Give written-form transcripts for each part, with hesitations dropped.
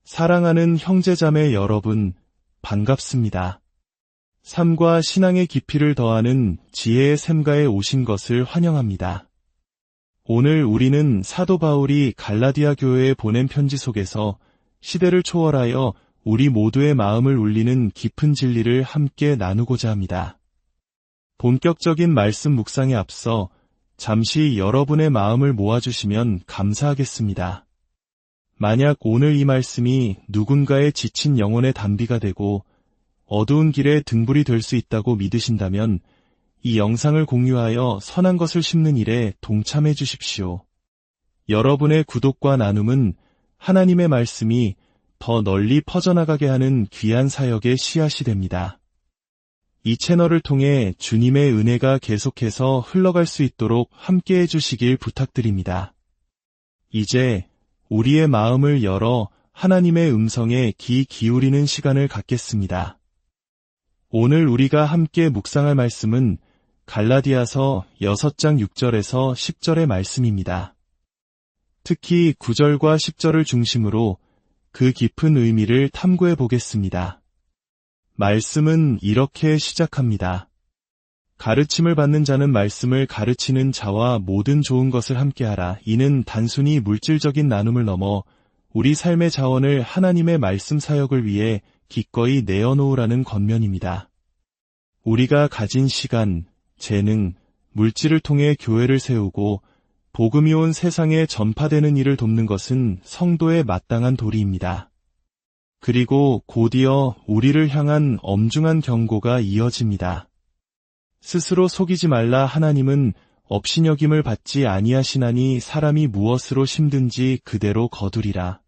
사랑하는 형제자매 여러분, 반갑습니다. 삶과 신앙의 깊이를 더하는 지혜의 샘가에 오신 것을 환영합니다. 오늘 우리는 사도 바울이 갈라디아 교회에 보낸 편지 속에서 시대를 초월하여 우리 모두의 마음을 울리는 깊은 진리를 함께 나누고자 합니다. 본격적인 말씀 묵상에 앞서 잠시 여러분의 마음을 모아주시면 감사하겠습니다. 만약 오늘 이 말씀이 누군가의 지친 영혼의 단비가 되고 어두운 길에 등불이 될 수 있다고 믿으신다면 이 영상을 공유하여 선한 것을 심는 일에 동참해 주십시오. 여러분의 구독과 나눔은 하나님의 말씀이 더 널리 퍼져나가게 하는 귀한 사역의 씨앗이 됩니다. 이 채널을 통해 주님의 은혜가 계속해서 흘러갈 수 있도록 함께해 주시길 부탁드립니다. 이제 우리의 마음을 열어 하나님의 음성에 귀 기울이는 시간을 갖겠습니다. 오늘 우리가 함께 묵상할 말씀은 갈라디아서 6장 6절에서 10절의 말씀입니다. 특히 9절과 10절을 중심으로 그 깊은 의미를 탐구해 보겠습니다. 말씀은 이렇게 시작합니다. 가르침을 받는 자는 말씀을 가르치는 자와 모든 좋은 것을 함께하라. 이는 단순히 물질적인 나눔을 넘어 우리 삶의 자원을 하나님의 말씀 사역을 위해 기꺼이 내어놓으라는 권면입니다. 우리가 가진 시간, 재능, 물질을 통해 교회를 세우고 복음이 온 세상에 전파되는 일을 돕는 것은 성도의 마땅한 도리입니다. 그리고 곧이어 우리를 향한 엄중한 경고가 이어집니다. 스스로 속이지 말라. 하나님은 업신여김을 받지 아니하시나니 사람이 무엇으로 심든지 그대로 거두리라.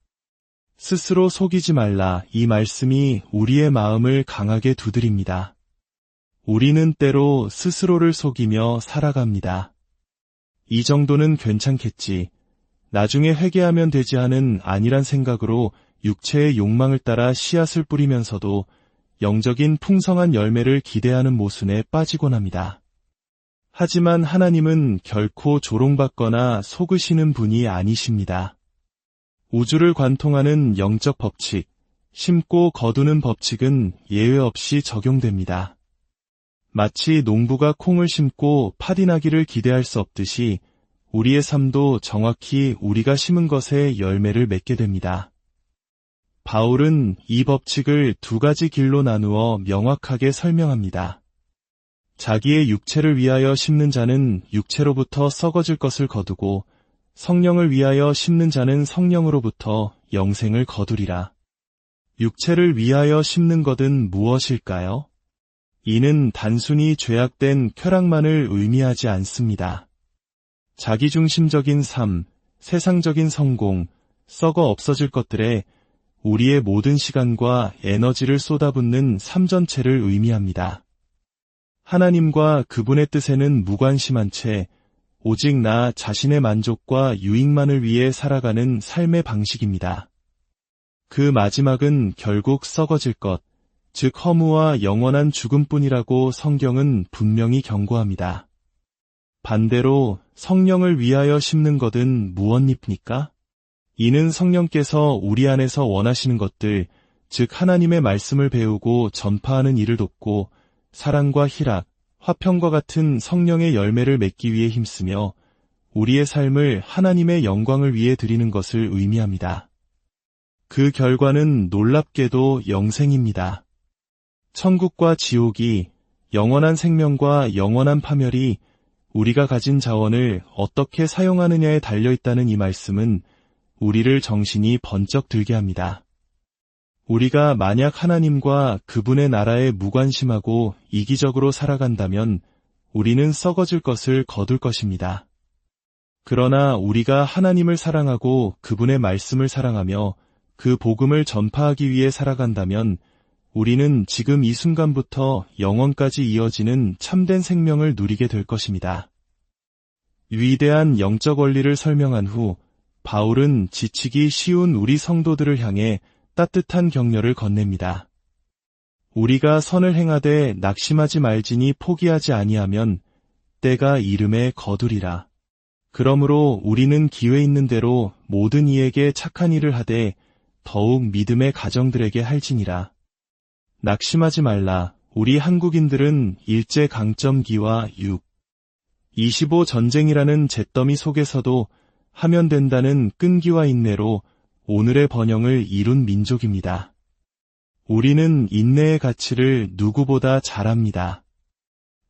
스스로 속이지 말라. 이 말씀이 우리의 마음을 강하게 두드립니다. 우리는 때로 스스로를 속이며 살아갑니다. 이 정도는 괜찮겠지. 나중에 회개하면 되지 하는 아니란 생각으로 육체의 욕망을 따라 씨앗을 뿌리면서도 영적인 풍성한 열매를 기대하는 모순에 빠지곤 합니다. 하지만 하나님은 결코 조롱받거나 속으시는 분이 아니십니다. 우주를 관통하는 영적 법칙, 심고 거두는 법칙은 예외 없이 적용됩니다. 마치 농부가 콩을 심고 파디 나기를 기대할 수 없듯이 우리의 삶도 정확히 우리가 심은 것의 열매를 맺게 됩니다. 바울은 이 법칙을 두 가지 길로 나누어 명확하게 설명합니다. 자기의 육체를 위하여 심는 자는 육체로부터 썩어질 것을 거두고 성령을 위하여 심는 자는 성령으로부터 영생을 거두리라. 육체를 위하여 심는 것은 무엇일까요? 이는 단순히 죄악된 쾌락만을 의미하지 않습니다. 자기중심적인 삶, 세상적인 성공, 썩어 없어질 것들에 우리의 모든 시간과 에너지를 쏟아붓는 삶 전체를 의미합니다. 하나님과 그분의 뜻에는 무관심한 채 오직 나 자신의 만족과 유익만을 위해 살아가는 삶의 방식입니다. 그 마지막은 결국 썩어질 것, 즉 허무와 영원한 죽음뿐이라고 성경은 분명히 경고합니다. 반대로 성령을 위하여 심는 것은 무엇입니까? 이는 성령께서 우리 안에서 원하시는 것들, 즉 하나님의 말씀을 배우고 전파하는 일을 돕고 사랑과 희락, 화평과 같은 성령의 열매를 맺기 위해 힘쓰며 우리의 삶을 하나님의 영광을 위해 드리는 것을 의미합니다. 그 결과는 놀랍게도 영생입니다. 천국과 지옥이, 영원한 생명과 영원한 파멸이 우리가 가진 자원을 어떻게 사용하느냐에 달려있다는 이 말씀은 우리를 정신이 번쩍 들게 합니다. 우리가 만약 하나님과 그분의 나라에 무관심하고 이기적으로 살아간다면 우리는 썩어질 것을 거둘 것입니다. 그러나 우리가 하나님을 사랑하고 그분의 말씀을 사랑하며 그 복음을 전파하기 위해 살아간다면 우리는 지금 이 순간부터 영원까지 이어지는 참된 생명을 누리게 될 것입니다. 위대한 영적 원리를 설명한 후 바울은 지치기 쉬운 우리 성도들을 향해 따뜻한 격려를 건넵니다. 우리가 선을 행하되 낙심하지 말지니 포기하지 아니하면 때가 이름에 거두리라. 그러므로 우리는 기회 있는 대로 모든 이에게 착한 일을 하되 더욱 믿음의 가정들에게 할지니라. 낙심하지 말라. 우리 한국인들은 일제강점기와 6.25 전쟁이라는 잿더미 속에서도 하면 된다는 끈기와 인내로 오늘의 번영을 이룬 민족입니다. 우리는 인내의 가치를 누구보다 잘 압니다.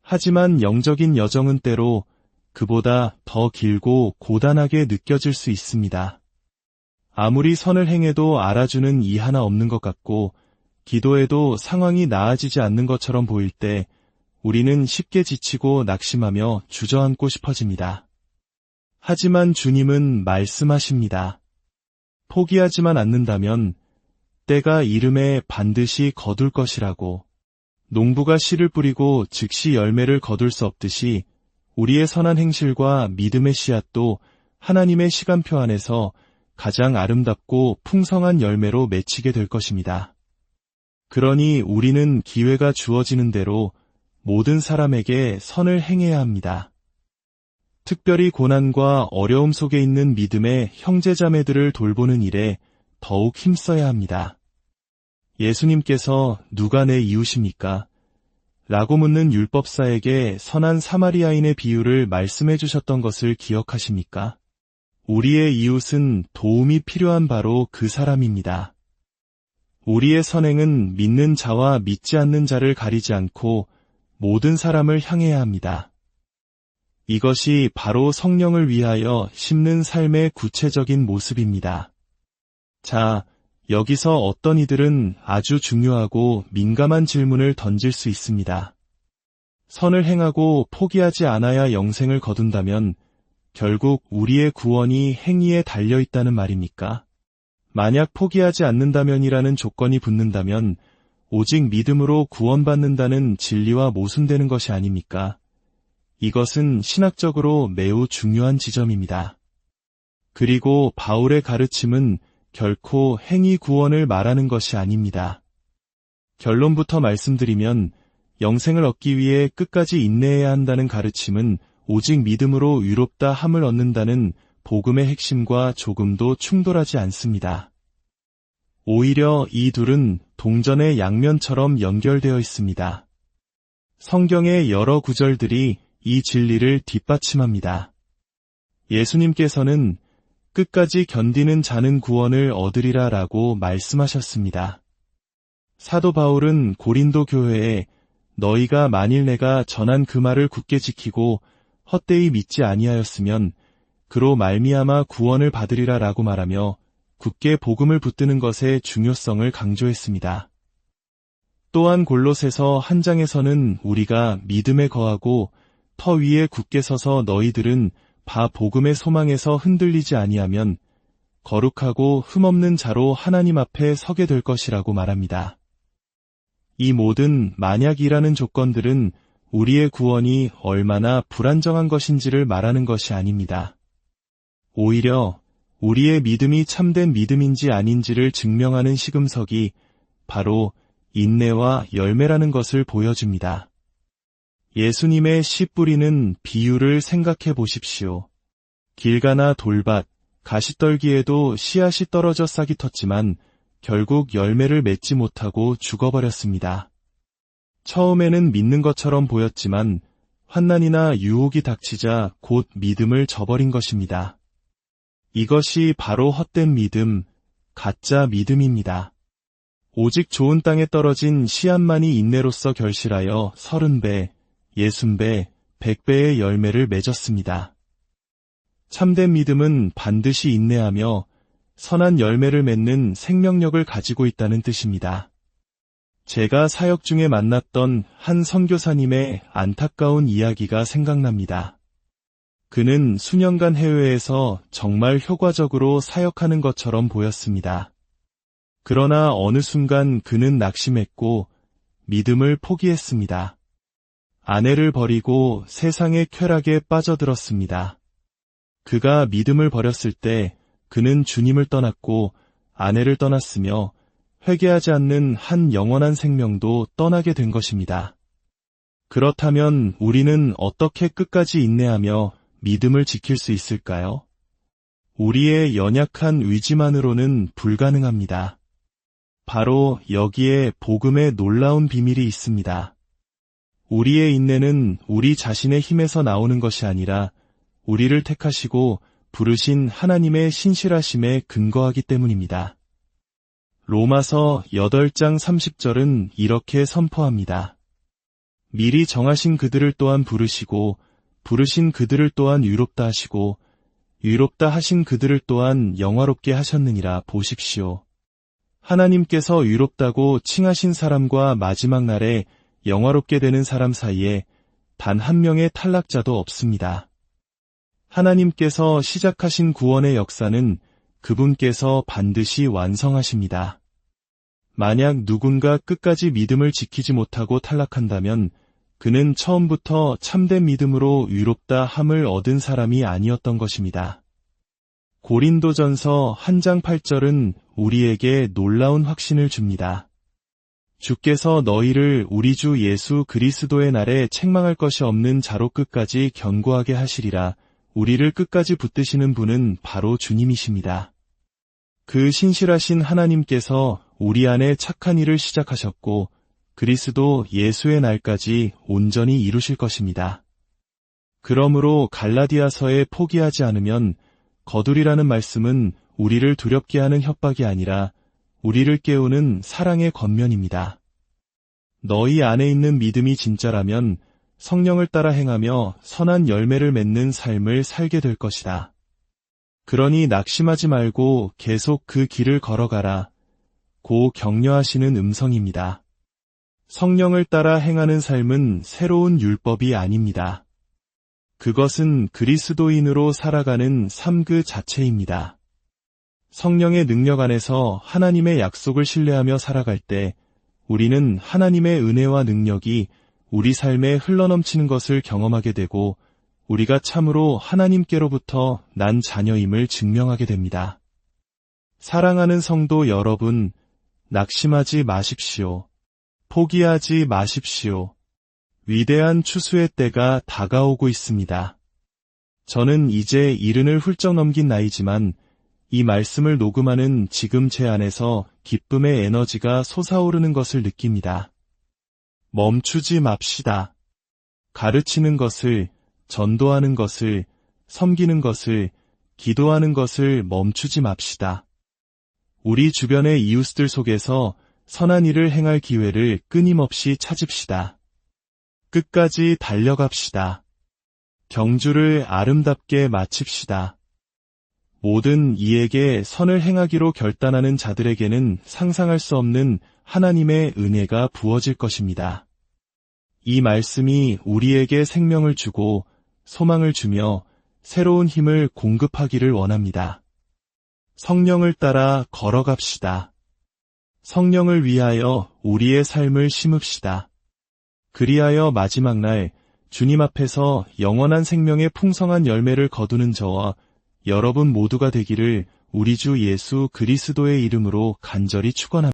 하지만 영적인 여정은 때로 그보다 더 길고 고단하게 느껴질 수 있습니다. 아무리 선을 행해도 알아주는 이 하나 없는 것 같고 기도해도 상황이 나아지지 않는 것처럼 보일 때 우리는 쉽게 지치고 낙심하며 주저앉고 싶어집니다. 하지만 주님은 말씀하십니다. 포기하지만 않는다면 때가 이름에 반드시 거둘 것이라고. 농부가 씨를 뿌리고 즉시 열매를 거둘 수 없듯이 우리의 선한 행실과 믿음의 씨앗도 하나님의 시간표 안에서 가장 아름답고 풍성한 열매로 맺히게 될 것입니다. 그러니 우리는 기회가 주어지는 대로 모든 사람에게 선을 행해야 합니다. 특별히 고난과 어려움 속에 있는 믿음의 형제자매들을 돌보는 일에 더욱 힘써야 합니다. 예수님께서 누가 내 이웃입니까? 라고 묻는 율법사에게 선한 사마리아인의 비유를 말씀해 주셨던 것을 기억하십니까? 우리의 이웃은 도움이 필요한 바로 그 사람입니다. 우리의 선행은 믿는 자와 믿지 않는 자를 가리지 않고 모든 사람을 향해야 합니다. 이것이 바로 성령을 위하여 심는 삶의 구체적인 모습입니다. 자, 여기서 어떤 이들은 아주 중요하고 민감한 질문을 던질 수 있습니다. 선을 행하고 포기하지 않아야 영생을 거둔다면 결국 우리의 구원이 행위에 달려 있다는 말입니까? 만약 포기하지 않는다면이라는 조건이 붙는다면 오직 믿음으로 구원받는다는 진리와 모순되는 것이 아닙니까? 이것은 신학적으로 매우 중요한 지점입니다. 그리고 바울의 가르침은 결코 행위 구원을 말하는 것이 아닙니다. 결론부터 말씀드리면 영생을 얻기 위해 끝까지 인내해야 한다는 가르침은 오직 믿음으로 의롭다 함을 얻는다는 복음의 핵심과 조금도 충돌하지 않습니다. 오히려 이 둘은 동전의 양면처럼 연결되어 있습니다. 성경의 여러 구절들이 이 진리를 뒷받침합니다. 예수님께서는 끝까지 견디는 자는 구원을 얻으리라 라고 말씀하셨습니다. 사도 바울은 고린도 교회에 너희가 만일 내가 전한 그 말을 굳게 지키고 헛되이 믿지 아니하였으면 그로 말미암아 구원을 받으리라 라고 말하며 굳게 복음을 붙드는 것의 중요성을 강조했습니다. 또한 골로새서 한 장에서는 우리가 믿음에 거하고 터 위에 굳게 서서 너희들은 바 복음의 소망에서 흔들리지 아니하면 거룩하고 흠없는 자로 하나님 앞에 서게 될 것이라고 말합니다. 이 모든 만약이라는 조건들은 우리의 구원이 얼마나 불안정한 것인지를 말하는 것이 아닙니다. 오히려 우리의 믿음이 참된 믿음인지 아닌지를 증명하는 시금석이 바로 인내와 열매라는 것을 보여줍니다. 예수님의 씨 뿌리는 비유를 생각해 보십시오. 길가나 돌밭, 가시떨기에도 씨앗이 떨어져 싹이 텄지만 결국 열매를 맺지 못하고 죽어버렸습니다. 처음에는 믿는 것처럼 보였지만 환난이나 유혹이 닥치자 곧 믿음을 저버린 것입니다. 이것이 바로 헛된 믿음, 가짜 믿음입니다. 오직 좋은 땅에 떨어진 씨앗만이 인내로서 결실하여 30배, 60배, 100배의 열매를 맺었습니다. 참된 믿음은 반드시 인내하며 선한 열매를 맺는 생명력을 가지고 있다는 뜻입니다. 제가 사역 중에 만났던 한 선교사님의 안타까운 이야기가 생각납니다. 그는 수년간 해외에서 정말 효과적으로 사역하는 것처럼 보였습니다. 그러나 어느 순간 그는 낙심했고 믿음을 포기했습니다. 아내를 버리고 세상의 쾌락에 빠져들었습니다. 그가 믿음을 버렸을 때 그는 주님을 떠났고 아내를 떠났으며 회개하지 않는 한 영원한 생명도 떠나게 된 것입니다. 그렇다면 우리는 어떻게 끝까지 인내하며 믿음을 지킬 수 있을까요? 우리의 연약한 의지만으로는 불가능합니다. 바로 여기에 복음의 놀라운 비밀이 있습니다. 우리의 인내는 우리 자신의 힘에서 나오는 것이 아니라 우리를 택하시고 부르신 하나님의 신실하심에 근거하기 때문입니다. 로마서 8장 30절은 이렇게 선포합니다. 미리 정하신 그들을 또한 부르시고 부르신 그들을 또한 의롭다 하시고 의롭다 하신 그들을 또한 영화롭게 하셨느니라. 보십시오. 하나님께서 의롭다고 칭하신 사람과 마지막 날에 영화롭게 되는 사람 사이에 단 한 명의 탈락자도 없습니다. 하나님께서 시작하신 구원의 역사는 그분께서 반드시 완성하십니다. 만약 누군가 끝까지 믿음을 지키지 못하고 탈락한다면 그는 처음부터 참된 믿음으로 의롭다 함을 얻은 사람이 아니었던 것입니다. 고린도전서 1장 8절은 우리에게 놀라운 확신을 줍니다. 주께서 너희를 우리 주 예수 그리스도의 날에 책망할 것이 없는 자로 끝까지 견고하게 하시리라. 우리를 끝까지 붙드시는 분은 바로 주님이십니다. 그 신실하신 하나님께서 우리 안에 착한 일을 시작하셨고 그리스도 예수의 날까지 온전히 이루실 것입니다. 그러므로 갈라디아서에 포기하지 않으면 거두리라는 말씀은 우리를 두렵게 하는 협박이 아니라 우리를 깨우는 사랑의 권면입니다. 너희 안에 있는 믿음이 진짜라면 성령을 따라 행하며 선한 열매를 맺는 삶을 살게 될 것이다. 그러니 낙심하지 말고 계속 그 길을 걸어가라. 고 격려하시는 음성입니다. 성령을 따라 행하는 삶은 새로운 율법이 아닙니다. 그것은 그리스도인으로 살아가는 삶 그 자체입니다. 성령의 능력 안에서 하나님의 약속을 신뢰하며 살아갈 때 우리는 하나님의 은혜와 능력이 우리 삶에 흘러넘치는 것을 경험하게 되고 우리가 참으로 하나님께로부터 난 자녀임을 증명하게 됩니다. 사랑하는 성도 여러분, 낙심하지 마십시오. 포기하지 마십시오. 위대한 추수의 때가 다가오고 있습니다. 저는 이제 70을 훌쩍 넘긴 나이지만 이 말씀을 녹음하는 지금 제 안에서 기쁨의 에너지가 솟아오르는 것을 느낍니다. 멈추지 맙시다. 가르치는 것을, 전도하는 것을, 섬기는 것을, 기도하는 것을 멈추지 맙시다. 우리 주변의 이웃들 속에서 선한 일을 행할 기회를 끊임없이 찾읍시다. 끝까지 달려갑시다. 경주를 아름답게 마칩시다. 모든 이에게 선을 행하기로 결단하는 자들에게는 상상할 수 없는 하나님의 은혜가 부어질 것입니다. 이 말씀이 우리에게 생명을 주고 소망을 주며 새로운 힘을 공급하기를 원합니다. 성령을 따라 걸어갑시다. 성령을 위하여 우리의 삶을 심읍시다. 그리하여 마지막 날 주님 앞에서 영원한 생명의 풍성한 열매를 거두는 저와 여러분 모두가 되기를 우리 주 예수 그리스도의 이름으로 간절히 축원합니다.